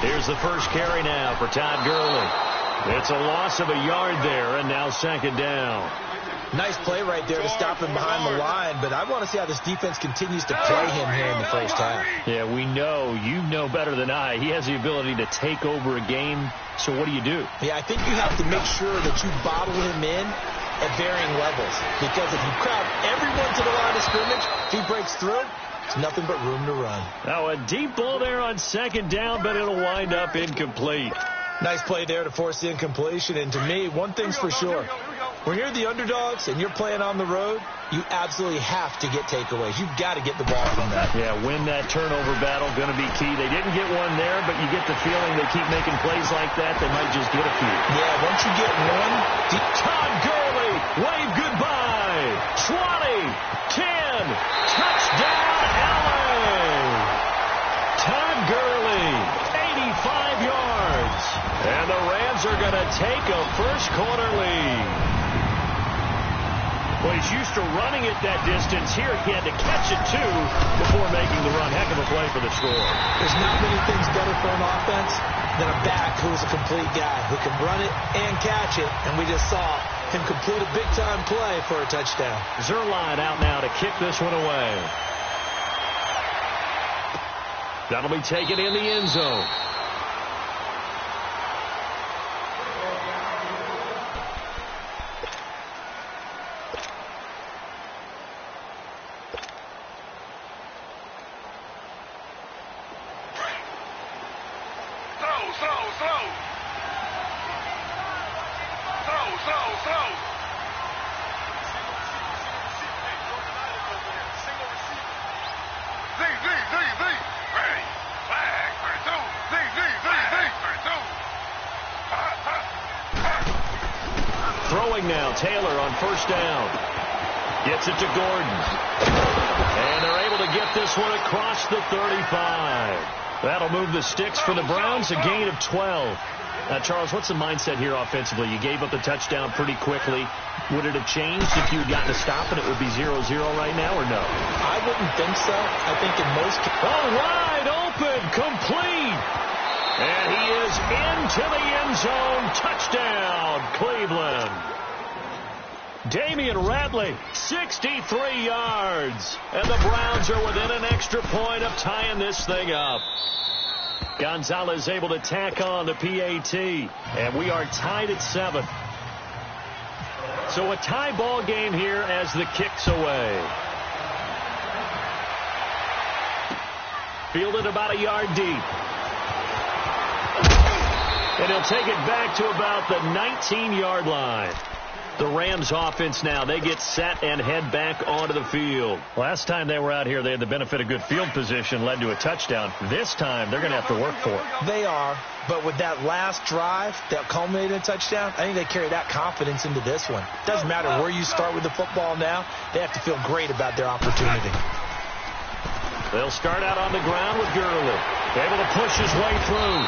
Here's the first carry now for Todd Gurley. It's a loss of a yard there, and now second down. Nice play right there to stop him behind the line, but I want to see how this defense continues to play him here in the first half. Yeah, we know. You know better than I. He has the ability to take over a game, so what do you do? Yeah, I think you have to make sure that you bottle him in at varying levels, because if you crowd everyone to the line of scrimmage, if he breaks through, it's nothing but room to run. Now a deep ball there on second down, but it'll wind up incomplete. Nice play there to force the incompletion, and to me, one thing's for sure. When you're the underdogs and you're playing on the road, you absolutely have to get takeaways. You've got to get the ball from that. Yeah, win that turnover battle, going to be key. They didn't get one there, but you get the feeling they keep making plays like that, they might just get a few. Yeah, once you get one, Todd Gurley, wave goodbye. 20, 10, touchdown, LA. Todd Gurley, 85 yards. And the Rams are going to take a first quarter lead. Well, he's used to running it that distance. Here he had to catch it, too, before making the run. Heck of a play for the score. There's not many things better for an offense than a back who's a complete guy who can run it and catch it. And we just saw him complete a big-time play for a touchdown. Zuerlein out now to kick this one away. That'll be taken in the end zone. Throwing now, Taylor on first down. Gets it to Gordon. And they're able to get this one across the 35. That'll move the sticks for the Browns, a gain of 12. Now, Charles, what's the mindset here offensively? You gave up the touchdown pretty quickly. Would it have changed if you had gotten a stop and it would be 0-0 right now, or no? I wouldn't think so. I think in most cases. Oh, wide open, complete. And he is into the end zone. Touchdown, Cleveland. Damian Ratley, 63 yards. And the Browns are within an extra point of tying this thing up. Gonzalez able to tack on the PAT. And we are tied at 7. So a tie ball game here as the kick's away. Fielded about a yard deep. And he'll take it back to about the 19-yard line. The Rams offense now, they get set and head back onto the field. Last time they were out here, they had the benefit of good field position, led to a touchdown. This time, they're going to have to work for it. They are, but with that last drive that culminated in a touchdown, I think they carry that confidence into this one. Doesn't matter where you start with the football now, they have to feel great about their opportunity. They'll start out on the ground with Gurley, able to push his way through.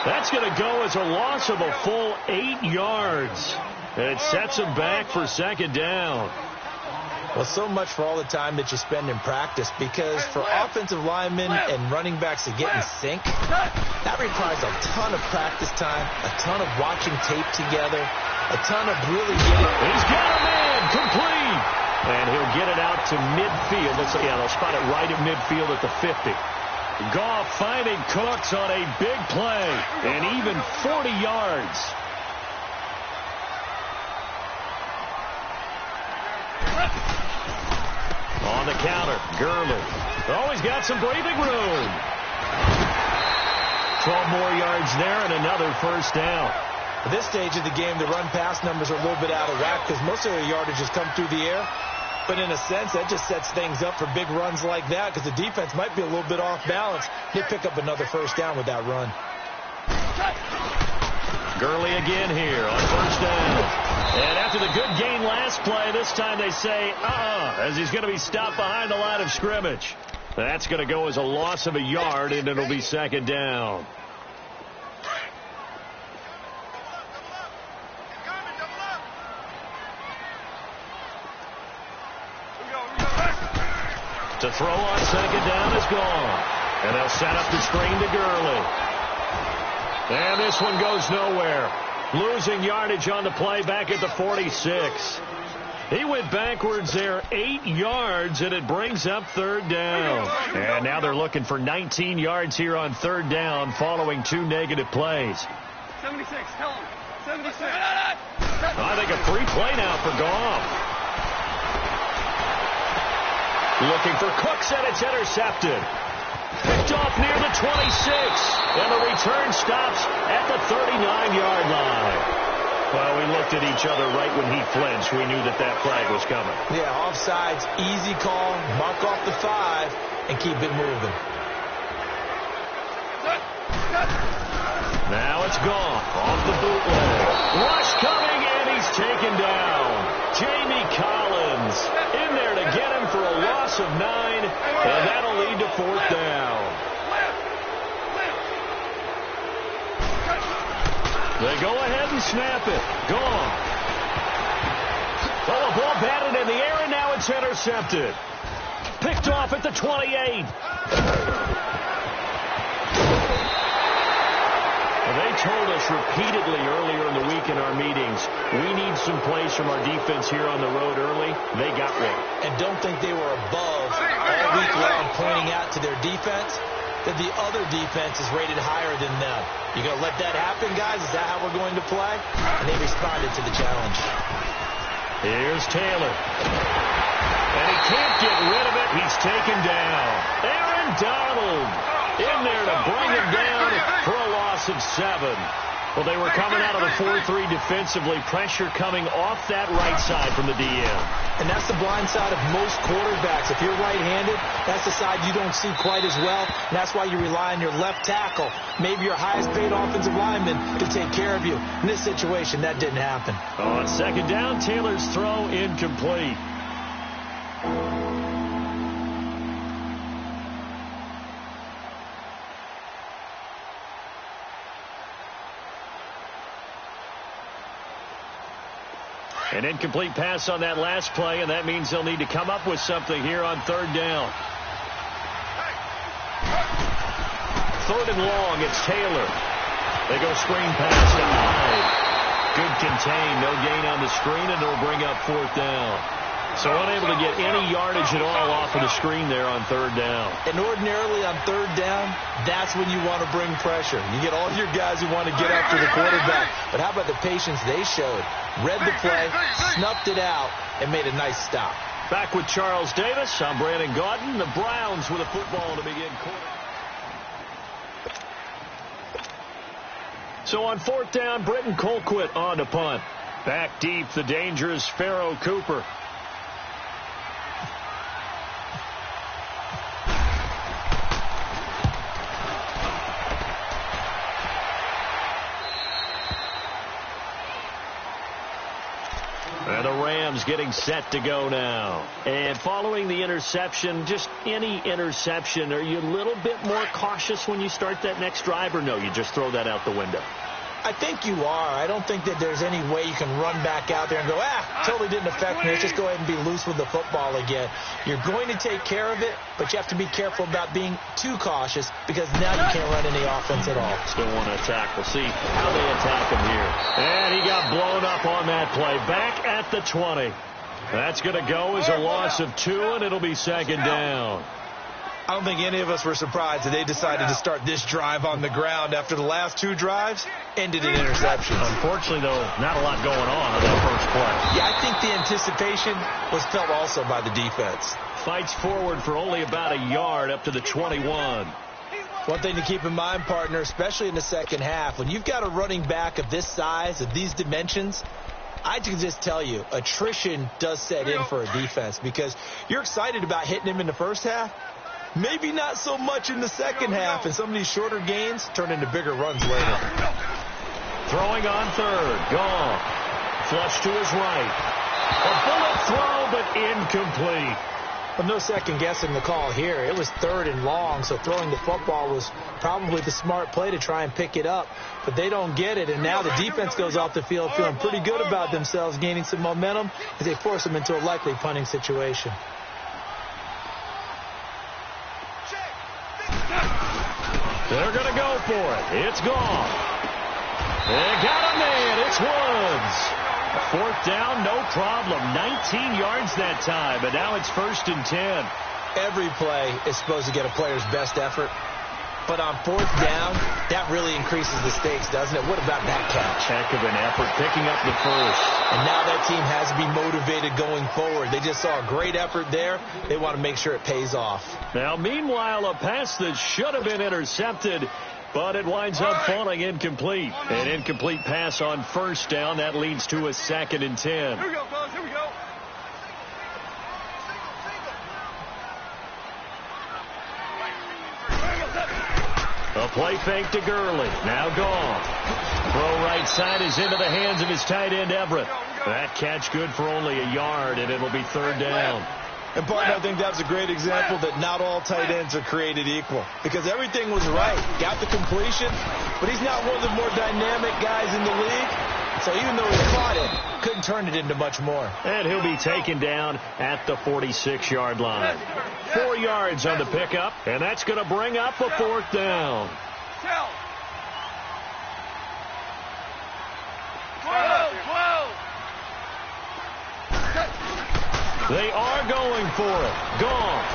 That's going to go as a loss of a full 8 yards. And it sets him back for second down. Well, so much for all the time that you spend in practice, because for offensive linemen and running backs to get in sync, that requires a ton of practice time, a ton of watching tape together, a ton of really getting. He's got a man, complete. And he'll get it out to midfield. They'll spot it right at midfield at the 50. Goff finding Cooks on a big play, and even 40 yards. On the counter, Gurley. Always got some breathing room. 12 more yards there and another first down. At this stage of the game, the run-pass numbers are a little bit out of whack because most of their yardage has come through the air. But in a sense, that just sets things up for big runs like that because the defense might be a little bit off balance. They pick up another first down with that run. Gurley again here on first down. And after the good gain last play, this time they say, as he's going to be stopped behind the line of scrimmage. That's going to go as a loss of a yard, and it'll be second down. To throw on second down is gone. And they'll set up the screen to Gurley. And this one goes nowhere. Losing yardage on the play back at the 46. He went backwards there 8 yards, and it brings up third down. And now they're looking for 19 yards here on third down following 2 negative plays. 76, tell him. 76. I think a free play now for Goff. Looking for Cooks, and it's intercepted. Picked off near the 26, and the return stops at the 39-yard line. Well, we looked at each other right when he flinched. We knew that that flag was coming. Yeah, offsides, easy call, mark off the 5, and keep it moving. Now it's Goff off the bootleg. Rush coming, and he's taken down. Jamie Collins in there to get him for a loss of 9, and that'll lead to fourth down. They go ahead and snap it. Goff. Oh, a ball batted in the air, and now it's intercepted. Picked off at the 28. They told us repeatedly earlier in the week in our meetings, we need some plays from our defense here on the road early. They got one. And don't think they were above all week long pointing out to their defense that the other defense is rated higher than them. You going to let that happen, guys? Is that how we're going to play? And they responded to the challenge. Here's Taylor. And he can't get rid of it. He's taken down. Aaron Donald in there to bring him down for a loss of 7. Well, they were coming out of the 4-3 defensively. Pressure coming off that right side from the DM. And that's the blind side of most quarterbacks. If you're right-handed, that's the side you don't see quite as well. And that's why you rely on your left tackle, maybe your highest-paid offensive lineman, to take care of you. In this situation, that didn't happen. On second down, Taylor's throw incomplete. An incomplete pass on that last play, and that means they'll need to come up with something here on third down. Third and long, it's Taylor. They go screen pass to Hyde. Good contain, no gain on the screen, and it'll bring up fourth down. So unable to get any yardage at all off of the screen there on third down. And ordinarily on third down, that's when you want to bring pressure. You get all your guys who want to get after the quarterback. But how about the patience they showed? Read the play, snuffed it out, and made a nice stop. Back with Charles Davis. I'm Brandon Gaudin. The Browns with a football to begin quarter. So on fourth down, Britton Colquitt on to punt. Back deep, the dangerous Pharoh Cooper. And the Rams getting set to go now. And following the interception, just any interception, are you a little bit more cautious when you start that next drive, or no, you just throw that out the window? I think you are. I don't think that there's any way you can run back out there and go, totally didn't affect me. Let's just go ahead and be loose with the football again. You're going to take care of it, but you have to be careful about being too cautious because now you can't run any offense at all. Still want to attack. We'll see how they attack him here. And he got blown up on that play. Back at the 20. That's going to go as a loss of 2, and it'll be second down. I don't think any of us were surprised that they decided to start this drive on the ground after the last 2 drives ended in interceptions. Unfortunately, though, not a lot going on that first play. Yeah, I think the anticipation was felt also by the defense. Fights forward for only about a yard up to the 21. One thing to keep in mind, partner, especially in the second half, when you've got a running back of this size, of these dimensions, I can just tell you, attrition does set in for a defense because you're excited about hitting him in the first half. Maybe not so much in the second half, and some of these shorter gains turn into bigger runs later. Throwing on third. Gone. Flush to his right. A bullet throw, but incomplete. Well, no second guessing the call here. It was third and long, so throwing the football was probably the smart play to try and pick it up. But they don't get it, and now the defense goes off the field feeling pretty good about themselves, gaining some momentum as they force them into a likely punting situation. They're going to go for it. It's gone. They got a man. It's Woods. Fourth down, no problem. 19 yards that time, but now it's 1st and 10. Every play is supposed to get a player's best effort. But on 4th down, that really increases the stakes, doesn't it? What about that catch? Heck of an effort, picking up the first. And now that team has to be motivated going forward. They just saw a great effort there. They want to make sure it pays off. Now, meanwhile, a pass that should have been intercepted, but it winds up falling incomplete. An incomplete pass on 1st down. That leads to a 2nd and 10. Here we go, fellas. Here we go. A play fake to Gurley. Now gone. Throw right side is into the hands of his tight end, Everett. That catch good for only a yard, and it'll be 3rd down. And partner, I think that was a great example that not all tight ends are created equal. Because everything was right. Got the completion, but he's not one of the more dynamic guys in the league. So even though he caught it, couldn't turn it into much more. And he'll be taken down at the 46-yard line. 4 yards on the pickup, and that's going to bring up a 4th down. 12. They are going for it. Gone.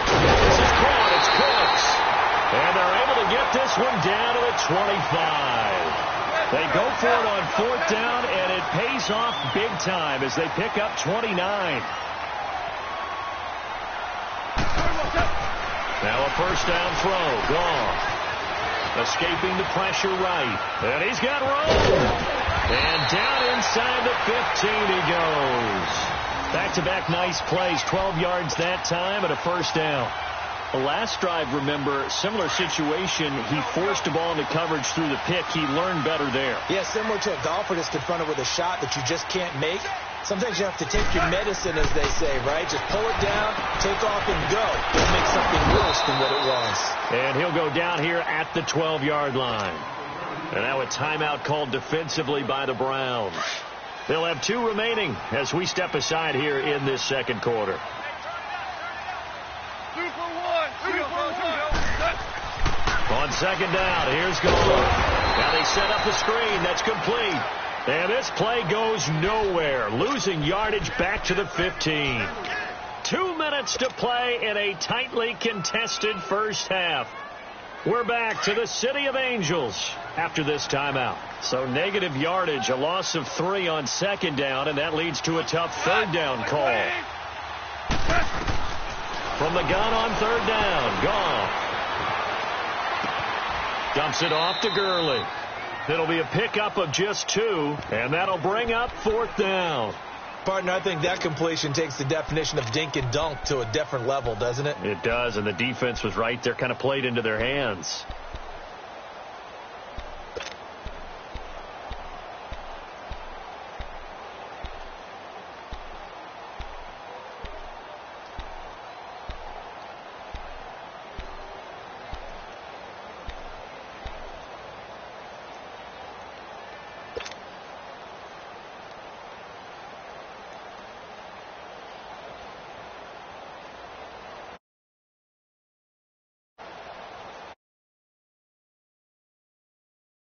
This is caught. It's Cooks. And they're able to get this one down to the 25. They go for it on 4th down, and it pays off big time as they pick up 29. Now a 1st down throw. Gone. Escaping the pressure right. And he's got room. And down inside the 15 he goes. Back-to-back nice plays. 12 yards that time and a 1st down. The last drive, remember, similar situation. He forced a ball into coverage through the pick. He learned better there. Yeah, similar to a golfer that's confronted with a shot that you just can't make. Sometimes you have to take your medicine, as they say, right? Just pull it down, take off, and go. Don't make something worse than what it was. And he'll go down here at the 12-yard line. And now a timeout called defensively by the Browns. They'll have 2 remaining as we step aside here in this 2nd quarter. 2 for 1. 2 for 1. On 2nd down, here's Gurley. Now they set up the screen. That's complete. And this play goes nowhere. Losing yardage back to the 15. 2 minutes to play in a tightly contested first half. We're back to the City of Angels after this timeout. So negative yardage, a loss of 3 on 2nd down, and that leads to a tough 3rd down call. From the gun on 3rd down. Gone. Dumps it off to Gurley. It'll be a pickup of just 2, and that'll bring up 4th down. Partner, I think that completion takes the definition of dink and dunk to a different level, doesn't it? It does, and the defense was right there, kind of played into their hands.